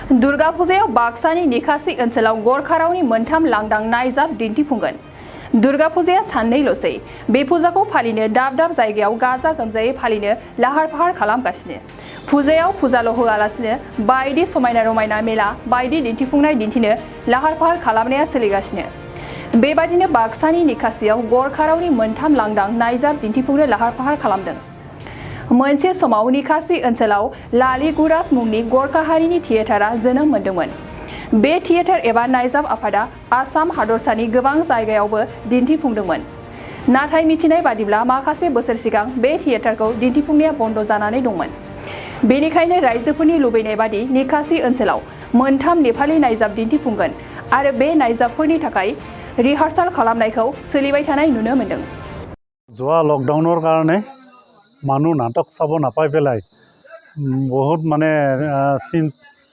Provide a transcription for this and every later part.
दुर्गा फुजायाव बाक्सानि निखासि ओनसोलाव गरखारावनि मोनथाम लांदां नायजाब दिन्थिफुंगोन। दुर्गा फुजाया साननैल'सै। बे फुजाखौ फालिनो दाब दाब जायगायाव गाजा गोमजायै फालिनो लाहार फाहार खालामगासिनो। फुजायाव फुजाल' होआलासिनो बायदि समायना रमायना मेला बायदि दिन्थिफुंनाय दिन्थिनो लाहार फाहार खालामनाया सोलिगासिनो। बेबादिनो बाक्सानि निखासियाव गरखारावनि मोनथाम लांदां नायजाब दिन्थिफुंनो लाहार फाहार खालामदों। मोनसे समाव निखासि ओनसोलाव लाली गुराज मुंनि गरखा हारिनि थियेटारआ जोनोम मोन्दोंमोन। बे थियेटार एबा नायजाब आफादा आसाम हादरसानि गोबां जायगायावबो दिन्थिफुंदोंमोन। नाथाय मिथिनाय बादिब्ला माखासे बोसोर सिगां बे थियेटारखौ दिन्थिफुंनाया बन्द जानानै दंमोन। बेनिखायनो रायजोफोरनि लुबैनाय बादि निखासि ओनसोलाव मोनथाम नेपाली नायजाब दिन्थिफुंगोन आरो बे नायजाबफोरनि थाखाय रिहार्साल खालामनायखौ सोलिबाय थानाय नुनो मोन्दों। जोआ लकडाउনৰ কাৰণে মানুহ নাটক চাব নাপাই পেলাই বহুত মানে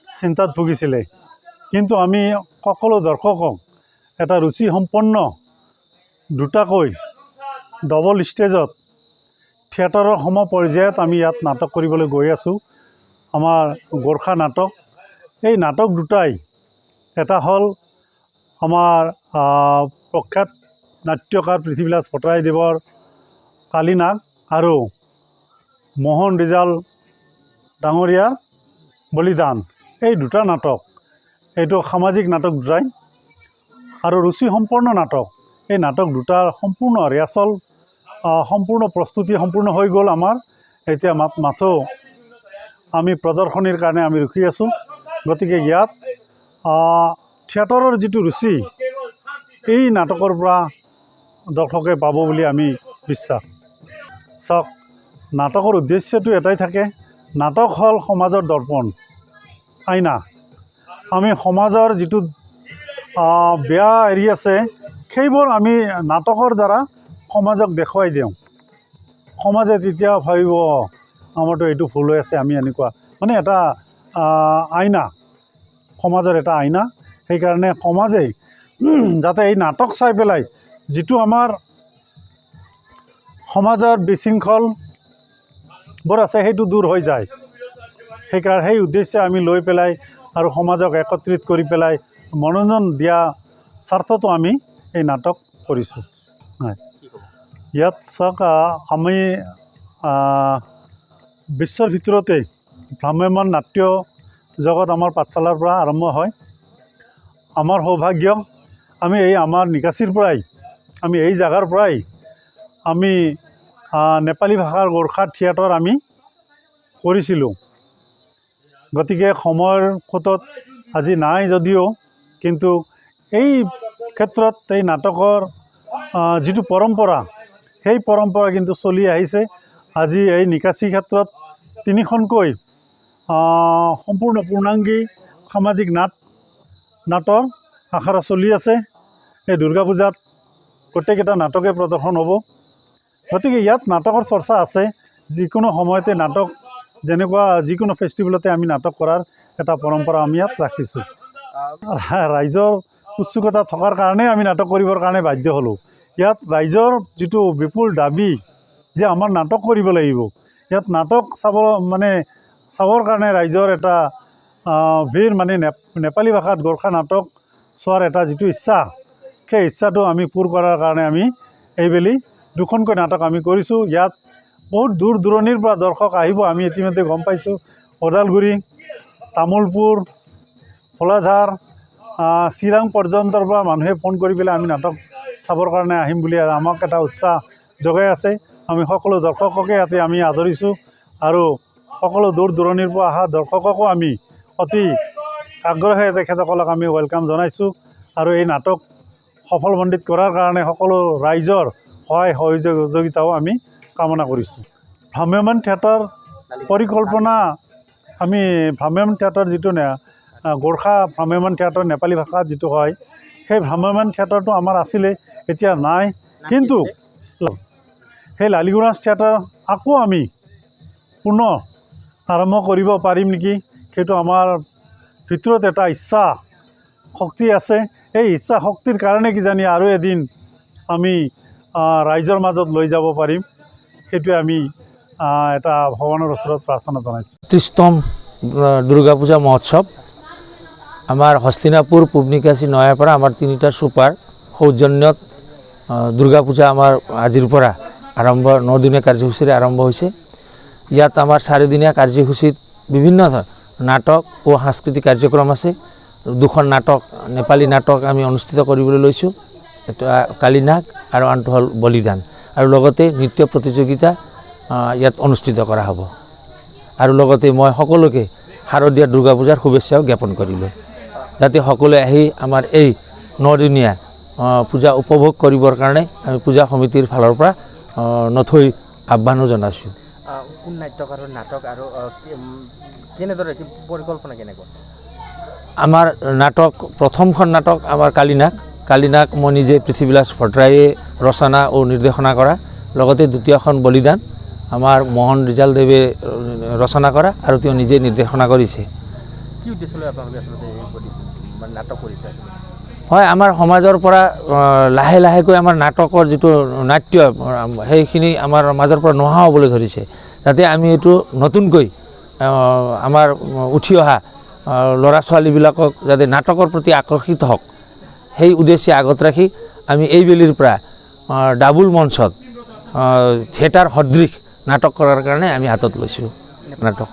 চিন্তাত ভুগিছিলে। কিন্তু আমি সকলো দৰ্শকক এটা ৰুচি সম্পন্ন দুটাকৈ ডবল ষ্টেজত থিয়েটাৰৰ সম পৰ্যায়ত আমি ইয়াত নাটক কৰিবলৈ গৈ আছোঁ। আমাৰ গোৰ্খা নাটক, এই নাটক দুটাই এটা হ'ল আমাৰ প্ৰখ্যাত নাট্যকাৰ পৃথ্বীৰাজ ভট্টাৰায়দেৱৰ কালীনাগ আৰু মোহন ৰিজাল ডাঙৰীয়াৰ বলিদান। এই দুটা নাটক, এইটো সামাজিক নাটক দুটাই আৰু ৰুচি সম্পন্ন নাটক। এই নাটক দুটাৰ সম্পূৰ্ণ ৰিহাৰ্চল সম্পূৰ্ণ প্ৰস্তুতি সম্পূৰ্ণ হৈ গ'ল আমাৰ। এতিয়া মাথো আমি প্ৰদৰ্শনীৰ কাৰণে আমি ৰখি আছোঁ। গতিকে ইয়াত থিয়েটাৰৰ যিটো ৰুচি এই নাটকৰ পৰা দৰ্শকে পাব বুলি আমি বিশ্বাস। চাওক, নাটকৰ উদ্দেশ্যটো এটাই থাকে, নাটক হ'ল সমাজৰ দৰ্পণ, আইনা। আমি সমাজৰ যিটো বেয়া হেৰি আছে সেইবোৰ আমি নাটকৰ দ্বাৰা সমাজক দেখুৱাই দিওঁ। সমাজে তেতিয়া ভাবিব আমাৰতো এইটো ভুল হৈ আছে, আমি এনেকুৱা মানে এটা আইনা, সমাজৰ এটা আইনা। সেইকাৰণে সমাজে যাতে এই নাটক চাই পেলাই যিটো আমাৰ সমাজৰ বিশৃংখলবোৰ আছে সেইটো দূৰ হৈ যায়। সেইকাৰণে সেই উদ্দেশ্যে আমি লৈ পেলাই আৰু সমাজক একত্ৰিত কৰি পেলাই মনোৰঞ্জন দিয়া স্বাৰ্থতো আমি এই নাটক কৰিছোঁ। ইয়াত চাওক, আমি বিশ্বৰ ভিতৰতে ভ্ৰাম্যমান নাট্য জগত আমাৰ পাঠশালাৰ পৰা আৰম্ভ হয়। আমাৰ সৌভাগ্য, আমি আমাৰ নিকাচিৰ পৰাই, আমি এই জাগাৰ পৰাই আমি নেপালী ভাষাৰ গোৰ্খা থিয়েটাৰ আমি কৰিছিলোঁ। গতিকে সময়ৰ সোঁতত আজি নাই যদিও, কিন্তু এই ক্ষেত্ৰত এই নাটকৰ যিটো পৰম্পৰা, সেই পৰম্পৰা কিন্তু চলি আহিছে। আজি এই নিকাচি ক্ষেত্ৰত 3খনকৈ সম্পূৰ্ণ পূৰ্ণাংগী সামাজিক নাটৰ আখৰা চলি আছে। এই দুৰ্গা পূজাত গোটেইকেইটা নাটকে প্ৰদৰ্শন হ'ব। গতিকে ইয়াত নাটকৰ চৰ্চা আছে। যিকোনো সময়তে নাটক, যেনেকুৱা যিকোনো ফেষ্টিভেলতে আমি নাটক কৰাৰ এটা পৰম্পৰা আমি ইয়াত ৰাখিছোঁ। ৰাইজৰ উৎসুকতা থকাৰ কাৰণে আমি নাটক কৰিবৰ কাৰণে বাধ্য হ'লোঁ। ইয়াত ৰাইজৰ যিটো বিপুল দাবী যে আমাৰ নাটক কৰিব লাগিব, ইয়াত নাটক চাবৰ কাৰণে ৰাইজৰ এটা ভিৰ, মানে নেপালী ভাষাত গোৰ্খা নাটক চোৱাৰ এটা যিটো ইচ্ছা, সেই ইচ্ছাটো আমি পূৰ কৰাৰ কাৰণে আমি এইবেলি 2খনকৈ নাটক আমি কৰিছোঁ। ইয়াত বহুত দূৰ দূৰণিৰ পৰা দৰ্শক আহিব, আমি ইতিমধ্যে গম পাইছোঁ। ওদালগুৰি, তামোলপুৰ, ভোলাঝাৰ, চিৰাং পৰ্যন্তৰ পৰা মানুহে ফোন কৰি পেলাই আমি নাটক চাবৰ কাৰণে আহিম বুলি আমাক এটা উৎসাহ যোগাই আছে। আমি সকলো দৰ্শককে ইয়াতে আমি আদৰিছোঁ আৰু সকলো দূৰ দূৰণিৰ পৰা অহা দৰ্শককো আমি অতি আগ্ৰহে তেখেতসকলক আমি ৱেলকাম জনাইছোঁ। আৰু এই নাটক সফলমণ্ডিত কৰাৰ কাৰণে সকলো ৰাইজৰ সহায় সহযোগিতাও আমি কামনা কৰিছোঁ। ভ্ৰাম্যমান থিয়েটাৰ পৰিকল্পনা, আমি ভ্ৰাম্যমান থিয়েটাৰ যিটো গোৰ্খা ভ্ৰাম্যমান থিয়েটাৰ নেপালী ভাষাত যিটো হয়, সেই ভ্ৰাম্যমান থিয়েটাৰটো আমাৰ আছিলে, এতিয়া নাই। কিন্তু সেই লালী গুৰাজ থিয়েটাৰ আকৌ আমি পুনৰ আৰম্ভ কৰিব পাৰিম নেকি, সেইটো আমাৰ ভিতৰত এটা ইচ্ছা শক্তি আছে। এই ইচ্ছা শক্তিৰ কাৰণে কিজানি আৰু এদিন আমি ৰাইজৰ মাজত লৈ যাব পাৰিম, সেইটোৱে আমি এটা ভগৱানৰ ওচৰত প্ৰাৰ্থনা জনাইছোঁ। ৩০তম দুৰ্গা পূজা মহোৎসৱ আমাৰ হস্তিনাপুৰ পূব নিকাশী নয়াৰ পৰা আমাৰ 3টা সুপাৰ সৌজন্যত দুৰ্গা পূজা আমাৰ আজিৰ পৰা আৰম্ভ 9 দিনীয়া কাৰ্যসূচীৰে আৰম্ভ হৈছে। ইয়াত আমাৰ 4 দিনীয়া কাৰ্যসূচীত বিভিন্ন নাটক ও সাংস্কৃতিক কাৰ্যক্ৰম আছে। 2খন নাটক নেপালী নাটক আমি অনুষ্ঠিত কৰিবলৈ লৈছোঁ, এটা কালীনাগ আৰু আনটো হ'ল বলিদান, আৰু লগতে নৃত্য প্ৰতিযোগিতা ইয়াত অনুষ্ঠিত কৰা হ'ব। আৰু লগতে মই সকলোকে শাৰদীয় দুৰ্গা পূজাৰ শুভেচ্ছাও জ্ঞাপন কৰিলোঁ, যাতে সকলোৱে আহি আমাৰ এই 9 দিনীয়া পূজা উপভোগ কৰিবৰ কাৰণে আমি পূজা সমিতিৰ ফালৰ পৰা নথৈ আহ্বানো জনাইছোঁ। কোন নাট্যকাৰৰ নাটক আৰু কেনেদৰে পৰিকল্পনা কেনেকুৱা? আমাৰ নাটক প্ৰথমখন নাটক আমাৰ কালীনাগ মই নিজে পৃথ্বীবিলাস ভট্টৰায়ে ৰচনা ও নিৰ্দেশনা কৰা, লগতে দ্বিতীয়খন বলিদান আমাৰ মোহন ৰিজালদেৱে ৰচনা কৰা আৰু তেওঁ নিজে নিৰ্দেশনা কৰিছে। কি উদ্দেশ্য লৈ আপোনালোকে আচলতে নাটক কৰিছে? হয়, আমাৰ সমাজৰ পৰা লাহে লাহেকৈ আমাৰ নাটকৰ যিটো নাট্য সেইখিনি আমাৰ মাজৰ পৰা নোহোৱা হ'বলৈ ধৰিছে, যাতে আমি এইটো নতুনকৈ আমাৰ উঠি অহা ল'ৰা ছোৱালীবিলাকক যাতে নাটকৰ প্ৰতি আকৰ্ষিত হওক, সেই উদ্দেশ্যে আগত ৰাখি আমি এইবেলিৰ পৰা ডাবুল মঞ্চত থিয়েটাৰ সদৃশ নাটক কৰাৰ কাৰণে আমি হাতত লৈছোঁ নাটক।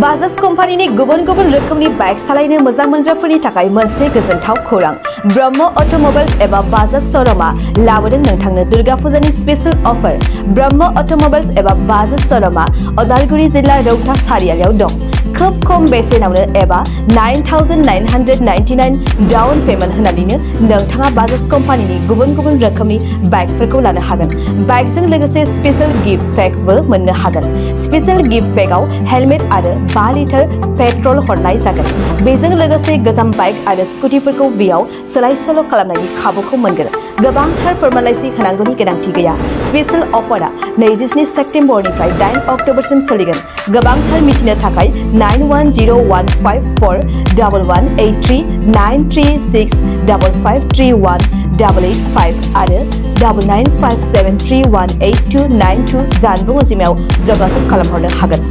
बाजाज कम्पानीनि गुबुन गुबुन रोखोमनि बाइक सालायनो मोजां मोनग्राफोरनि थाखाय मोनसे गोजोनथाव खौरां। ब्रह्म अट'मबाइल्स एबा बाजाज श'रुमआ लाबोदों नोंथांनो दुर्गा फुजानि स्पेशल अफार। ब्रह्म अट'मबाइल्स एबा बाजाज श'रुमआ उदालगुरि जिल्ला रौता सारियालियाव दं। खोब खम बेसेनावनो एबा 9,999 डाउन पेमेन्ट होनानैनो नोंथाङा बाजाज कम्पानीनि गुबुन गुबुन रोखोमनि बाइकफोरखौ लानो हागोन। बाइकजों लोगोसे स्पेशल गिफ्ट पेकबो मोननो हागोन। स्पेशल गिफ्ट पेकआव हेलमेट आरो 5 लिटार पेट्रल हरनाय जागोन। बेजों लोगोसे गोजाम बाइक आरो स्कुटिफोरखौ बेयाव सोलाय सोल' खालामनायनि खाबुखौ मोनगोन। गोबांथार फोरमानलाइसि होनांगौनि गोनांथि गैया। स्पेशल अफारा 27 सेप्तेम्बरनिफ्राय 8 अक्ट'बरसिम सोलिगोन। गोबांथार मिथिनो थाखाय 9101541183 93655318885 आरो 9957318292 जानबुं अनजिमायाव जगाजग खालामहरनो हागोन।